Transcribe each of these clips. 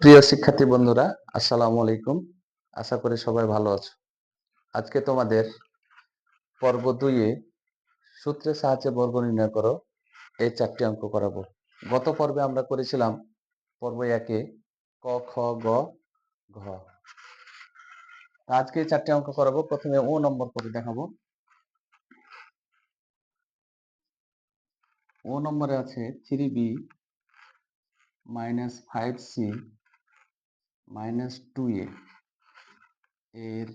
প্রিয় শিক্ষার্থী বন্ধুরা, আসসালামু আলাইকুম। আশা করি সবাই ভালো আছো। আজকে তোমাদের পর্ব 2 এ সূত্রের সাহায্যে বর্গ নির্ণয় করো এই 4টি অঙ্ক করাবো। গত পর্বে আমরা করেছিলাম পর্ব 1 এ ক, খ, গ, ঘ। আজকে 4টি অঙ্ক করাবো। প্রথমে ও নম্বর করে দেখাবো। ও নম্বরে আছে 3b - 5c - 2a এর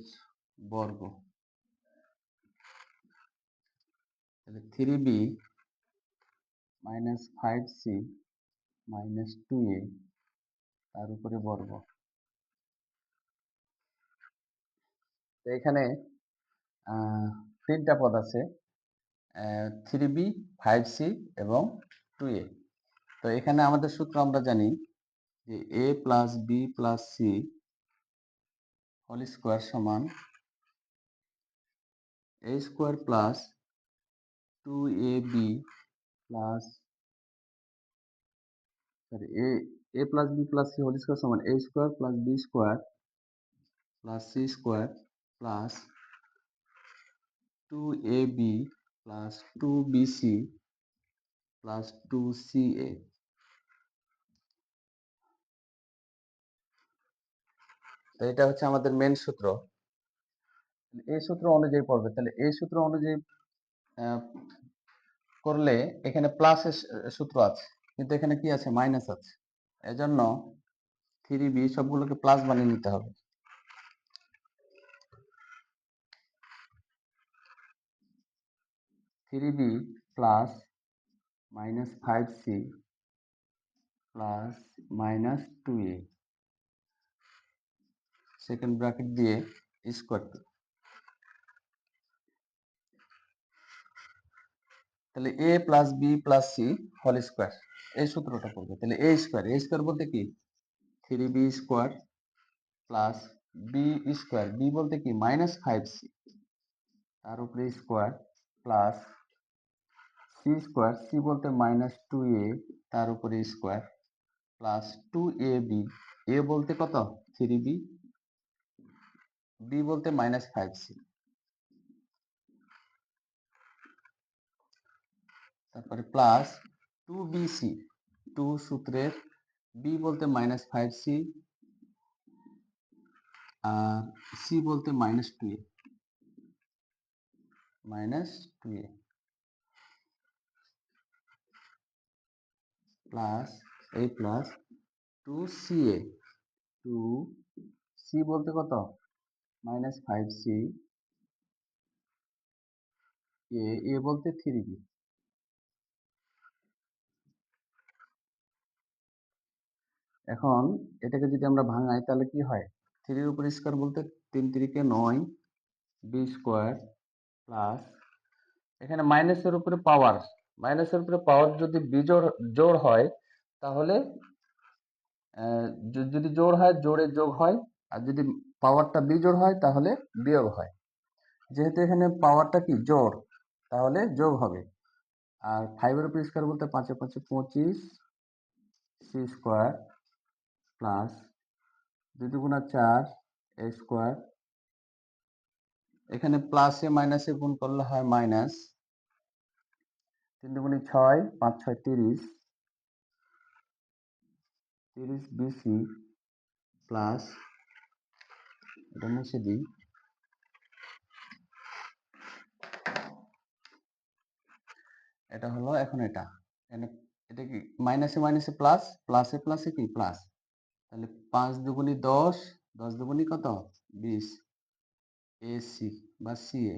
বর্গ। তাহলে 3b - 5c - 2a তার উপরে বর্গ। তো এখানে তিনটা পদ আছে, 3b, 5c এবং 2a। তো এখানে আমাদের সূত্র আমরা জানি যে a plus B plus C whole square সমান a square plus 2ab plus a plus B plus C whole square সমান a square plus b square plus c square plus 2ab plus 2bc plus 2ca। তো এটা হচ্ছে আমাদের main সূত্র। এই সূত্র অনুযায়ী পড়বে। তাহলে এই সূত্র অনুযায়ী করলে এখানে প্লাস সূত্র আছে, কিন্তু এখানে কি আছে? মাইনাস আছে। এজন্য 3b সবগুলোকে প্লাস বানিয়ে নিতে হবে। Three b plus -5c plus -2a second bracket দিয়ে স্কোয়ার। তাহলে a plus B plus C whole square, এই সূত্রটা করবে। তাহলে a স্কোয়ার বলতে কি? 3b square plus b square, b বলতে কি? -5c তার উপরে square plus c square, c বলতে -2a তার উপরে স্কোয়ার প্লাস 2ab, এ বলতে কত? 3b, বি বলতে -5c, তারপরে প্লাস 2bc, 2 সূত্রের বি বলতে -5c আর সি বলতে -2a প্লাস এই প্লাস 2ca, 2c বলতে কত? -5c, এ বলতে 3b। এখন এটাকে যদি আমরা ভাঙাই তাহলে কি হয়? 3 এর উপর স্কোয়ার বলতে 3 3 9, বি স্কোয়ার প্লাস এখানে মাইনাসের উপরে পাওয়ার, যদি বিজোড় জোড় হয় তাহলে যদি জোড় হয় জোড়ে যোগ হয়, আর যদি পাওয়ারটা বিজোড় হয় তাহলে বিয়োগ হয়। যেহেতু এখানে পাওয়ারটা কি? জোড়, তাহলে যোগ হবে। আর 5 এর উপর স্কোয়ার বলতে 5 এ 5 25 সি স্কোয়ার প্লাস 2 2 4 এ স্কোয়ার, এখানে প্লাসে মাইনাসে গুণ করলে হয় মাইনাস, 3 2 6 5 6 30 বিসি প্লাস, এটা মুছে দিই, এটা হলো এখন এটা কি? মাইনাসে মাইনাসে প্লাস, প্লাসে প্লাসে কি? প্লাস। তাহলে 5 দুগুণি 10, 10 দুগুণি কত? 20 এসি বা সিএ,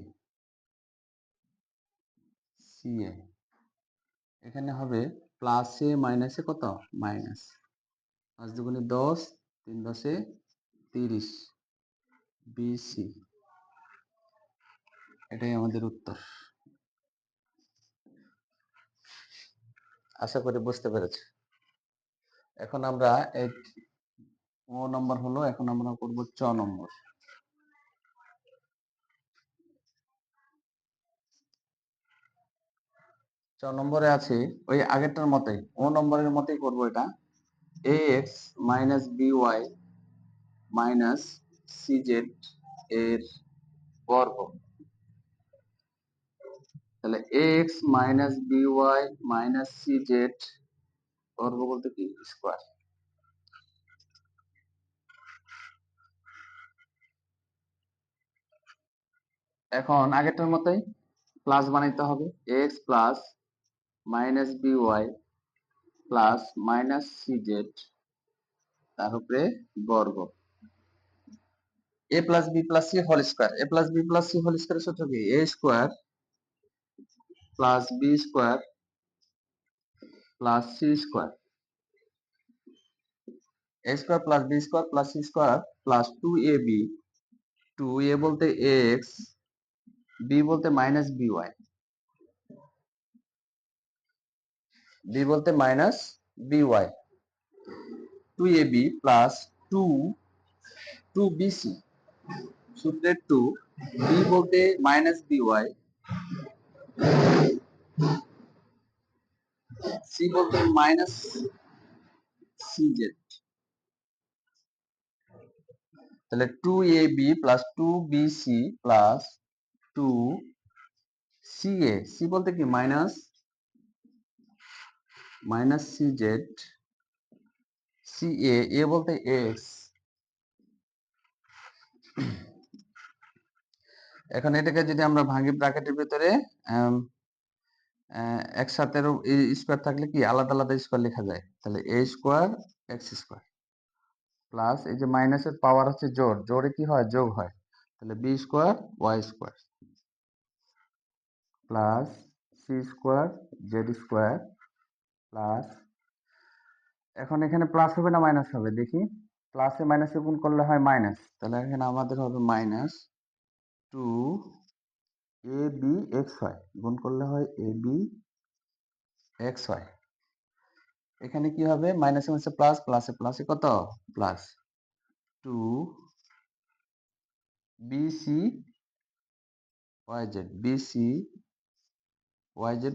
এখানে হবে প্লাসে মাইনাসে কত? মাইনাস। 5 দুগুণি 10, 3 10 30 বিসি, এটাই আমাদের উত্তর। আশা করি বুঝতে পেরেছি। এখন আমরা এই ও নম্বর হলো, এখন আমরা করব চ নম্বর। চ নম্বরে আছে ওই আগেরটার মতোই, ও নম্বরের মতোই করব এটা। ax minus by minus cz এর বর্গ। তাহলে ax minus by minus cz বর্গ বলতে কি স্কয়ার। এখন আগেরটার মতোই প্লাস বানাইতে হবে, x plus minus by plus minus cz তার উপরে বর্গ। a plus B plus C whole square, a plus B plus C whole স্কয়ারের সূত্র কি a square plus B square plus C square. a square plus B square plus C square plus 2ab, 2a বলতে ax, b বলতে minus by, b বলতে minus by, 2ab plus 2bc, সূত্রের 2, b বলতে minus by, c বলতে minus cz। তাহলে 2ab plus 2bc plus 2ca, c বলতে কি minus cz, ca, a বলতে x। এখন এটাকে যদি আমরা ভাঙি ব্র্যাকেটের ভিতরে একসাথে স্কয়ার থাকলে কি আলাদা আলাদা স্কয়ার লেখা যায়। তাহলে a square x square plus এই যে মাইনাসের পাওয়ার হচ্ছে জোড়, জোড়ে কি হয় যোগ হয়, তাহলে b square y square plus c square z square plus, এখন এখানে প্লাস হবে না মাইনাস হবে দেখি, প্লাসে মাইনাসে গুণ করলে হয় মাইনাস, তাহলে এখানে আমাদের হবে মাইনাস 2abxy গুণ করলে হয় abxy। এখানে কি হবে মাইনাসে মাইনাসে প্লাস, প্লাসে প্লাসে কত প্লাস 2bcyz, bcyz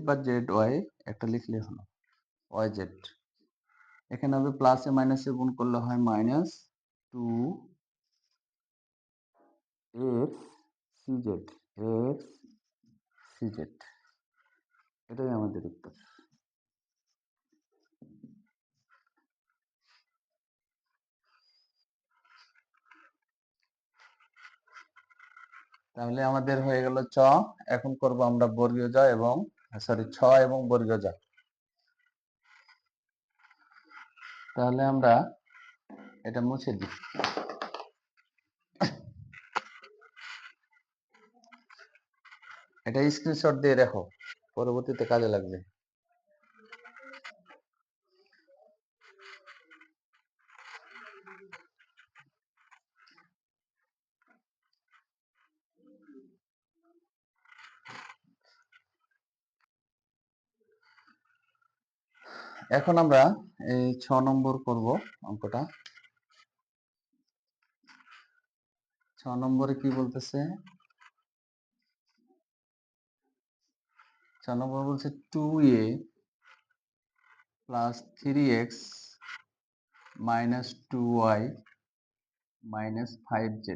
বা zy একটা লিখলে হলো yz। এখানে হবে প্লাসে মাইনাসে গুণ করলে হয় মাইনাস 2xcz, এটাই আমাদের উত্তর। তাহলে আমাদের হয়ে গেল চ। এখন করব আমরা বর্গীয় জ এবং ছ এবং বর্গীয় জ। তাহলে আমরা এটা মুছে দিই, এটা স্ক্রিনশট দিয়ে রাখো, পরবর্তীতে কাজে লাগবে। এখন আমরা এই 6 নম্বর করব অঙ্কটা। 6 নম্বরে কি বলতেছে, 6 নম্বর বলছে 2a plus 3x minus 2y minus 5z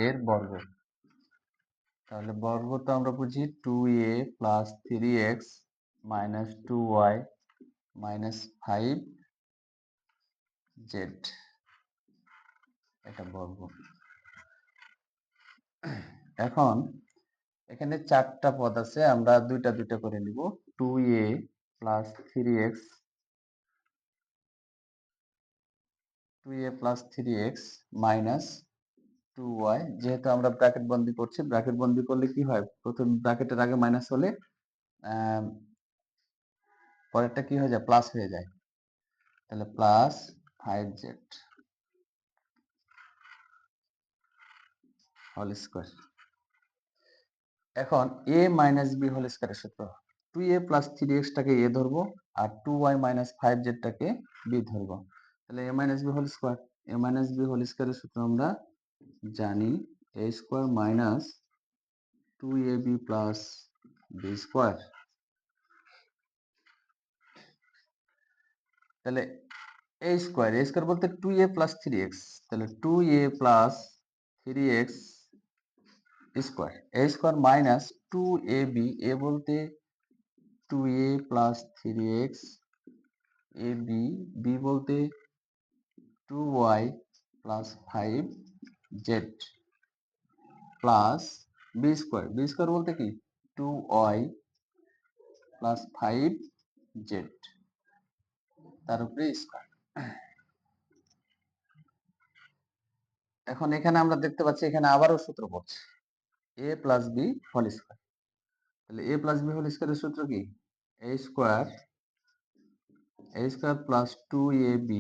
এর বর্গ। তাহলে বর্গ তো আমরা বুঝি 2a plus 3x minus 2y minus 5z, এটা বর্গ। এখন এখানে 4টা পদ আছে, আমরা দুইটা দুইটা করে নিব। 2a plus 3x, 2a plus 3x minus 2y, যেহেতু আমরা ব্র্যাকেট বন্দি করছি, ব্র্যাকেট বন্দি করলে কি হয় প্রথম ব্র্যাকেটের আগে মাইনাস হলে পরেরটা কি হয়ে যায় প্লাস হয়ে যায়, তাহলে প্লাস 5z হোল স্কয়ার। এখন a মাইনাস b হোল স্কয়ারের সূত্র, 2a প্লাস 3x টাকে a ধরবো আর 2y মাইনাস 5z টাকে b ধরবো। তাহলে a minus b whole square, a minus b whole স্কয়ারের সূত্র আমরা জানি a square minus 2ab plus b square. তাহলে এ স্কোয়ার বলতে 2a প্লাস 3x, তাহলে 2a plus 3x square, A square minus 2ab, A বলতে 2a plus 3x, ab, B বলতে 2y plus 5z plus b square বলতে কি 2y plus 5z তার উপরে square. এখন এখানে আমরা দেখতে পাচ্ছি এখানে আবারও সূত্র পড়ছে a plus b whole square. তাহলে a প্লাস বি হোল স্কোয়ারের সূত্র কি a square plus 2ab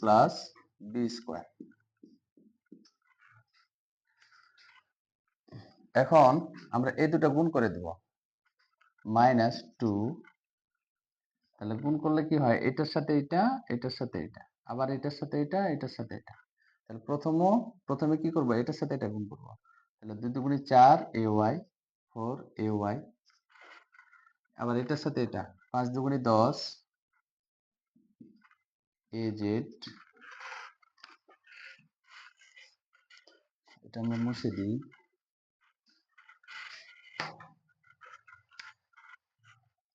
plus b square. এখন আমরা এই দুটো গুণ করে দেব, মাইনাস 2, তাহলে গুণ করলে কি হয় এটার সাথে এটা, এটার সাথে এটা, আবার এটার সাথে এটা, এটার সাথে এটা। তাহলে প্রথমে কি করব, এটার সাথে এটা গুণ করব। তাহলে 2 দুগুণে 4 ay, 4 ay, আবার এটার সাথে এটা 5 দুগুণে 10 az, এটা আমরা মুছে দিই।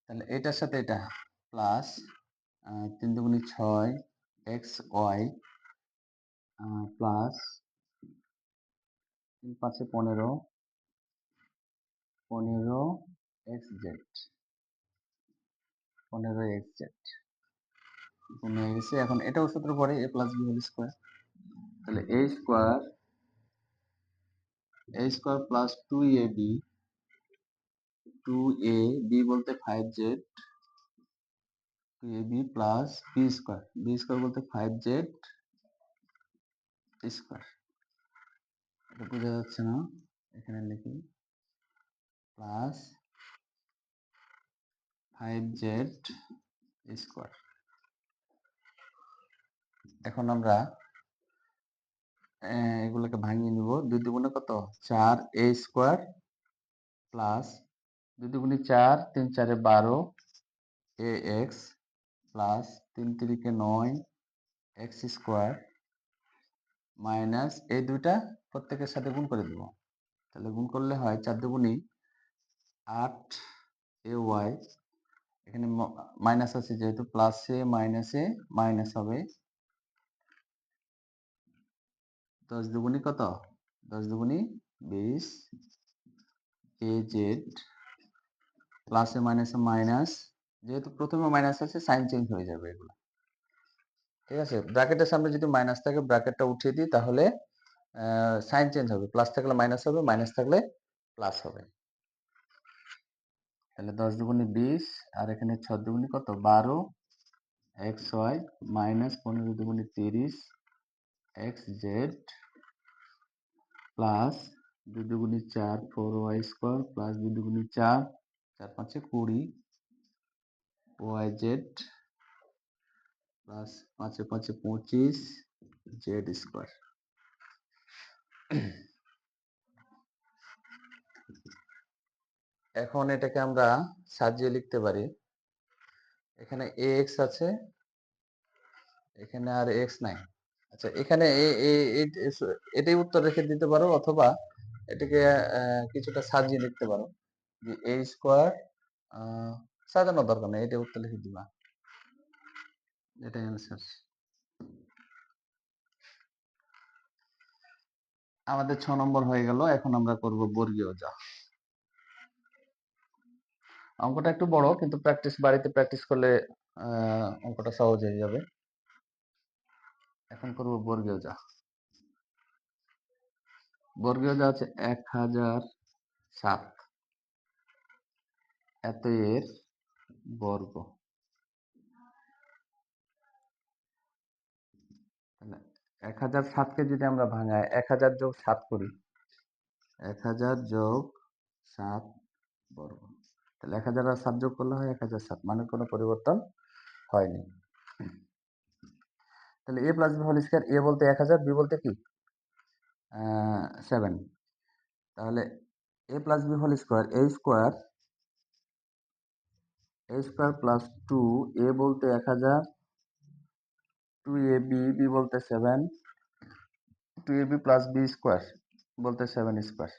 তাহলে এটার সাথে এটা প্লাস 3 দুগুণে 6 xy প্লাস 3 5 15 xz, 15xz গুণ হয়ে গেছে। এখন এটাও সূত্র পড়ে a plus b whole square. তাহলে a square plus 2ab, 2ab বলতে 5z, 2ab plus b square বলতে 5z স্কোয়ার। এটা বোঝা যাচ্ছে না, এখানে লিখি প্লাস 5z স্কোয়ার। এখন আমরা এগুলোকে ভাঙিয়ে নিব। 2 দুগুণে কত 4 a স্কোয়ার প্লাস 2 দুগুণে 4 3 4 12 ax plus 3 3 9 x square minus এই দুইটা প্রত্যেকের সাথে গুণ করে দেব। তাহলে গুণ করলে হয় 4 দুগুণে 8 ay, এখানে মাইনাস আছে যেহেতু প্লাসে মাইনাসে মাইনাস হবে। 10 দুগুণে কত 10 দুগুণে 20 az প্লাসে মাইনাসে মাইনাস, যেহেতু প্রথমে মাইনাস আছে সাইন চেঞ্জ হয়ে যাবে এগুলো, ঠিক আছে। ব্র্যাকেটের সামনে যদি মাইনাস থাকে ব্র্যাকেটটা উঠিয়ে দিই তাহলে সাইন চেঞ্জ হবে, প্লাস থাকলে মাইনাস হবে, মাইনাস থাকলে প্লাস হবে। তাহলে 10 দুগুণে 20 আর এখানে 6 দুগুণে কত 12 xy মাইনাস 15 দুগুণে 30 xz প্লাস 2 দুগুণে 4 4y স্কোয়ার প্লাস 2 দুগুণে 4 4 5 20 yz প্লাস 5 5 25 z স্কোয়ার। এখন এটাকে আমরা সাজিয়ে লিখতে পারি, এখানে ax আছে, এখানে আর x নাই। আচ্ছা, এখানে এটাই উত্তর রেখে দিতে পারো, অথবা এটাকে কিছুটা সাজিয়ে লিখতে পারো যে a স্কোয়ার, সাজানোর দরকার নেই, এটা উত্তর লিখে দিবা, এটাই অ্যান্সার। আমাদের 6 নম্বর হয়ে গেল। এখন আমরা করব বর্গীয় যা। অঙ্কটা একটু বড়, কিন্তু বাড়িতে প্র্যাকটিস করলে অঙ্কটা সহজ হয়ে যাবে। এখন করব বর্গীয় যা। বর্গীয় যা আছে 1007 এত এর বর্গ। তাহলে 1007 কে যদি আমরা ভাঙাই 1000 যোগ 7 করি, 1000 যোগ 7 বর্গ, তাহলে 1000 আর 7 যোগ করলে হয় 1007, মানে কোনো পরিবর্তন হয়নি। তাহলে a plus b whole square, a বলতে 1000, বি বলতে কি 7। তাহলে a plus b whole square, a square a square plus 2 a বলতে 1000, 2ab বি বলতে 7, 2ab প্লাস বি স্কোয়ার বলতে 7 স্কোয়ার।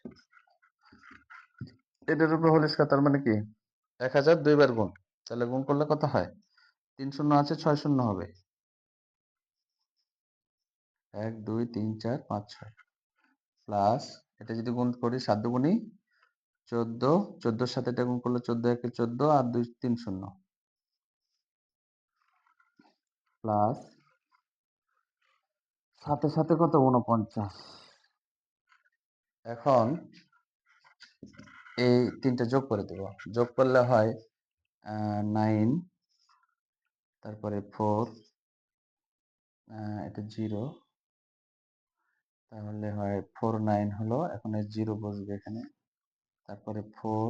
এটার উপর হোল স্কোয়ার, তার মানে কি 1000 দুইবার গুণ, তাহলে গুণ করলে কত হয়? 3 শূন্য আছে, 6 শূন্য হবে, 1 2 3 4 5 6 প্লাস এটা যদি গুণ করি 7 দুগুণী 14, 14 সাথে এটা গুণ করলে 14 একে 14 আর 2 3 শূন্য প্লাস সাথে সাথে কত 49। এখন এই তিনটা যোগ করে দেব, যোগ করলে হয় 9, তারপরে 4, এটা 0, তাহলে হয় 4 9 হলো, এখন এই 0 বসবে এখানে, তারপরে 4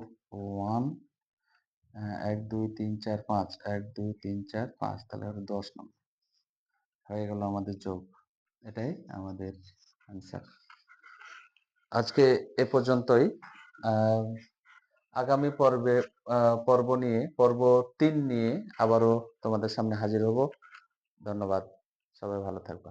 1, 1 2 3 4 5, 1 2 3 4 5, তাহলে হবে 10 নম্বর হয়ে গেল আমাদের যোগ। এটাই আমাদের অ্যান্সার। আজকে এ পর্যন্তই। আহ, আগামী পর্ব 3 নিয়ে আবারও তোমাদের সামনে হাজির হব। ধন্যবাদ, সবাই ভালো থাকবে।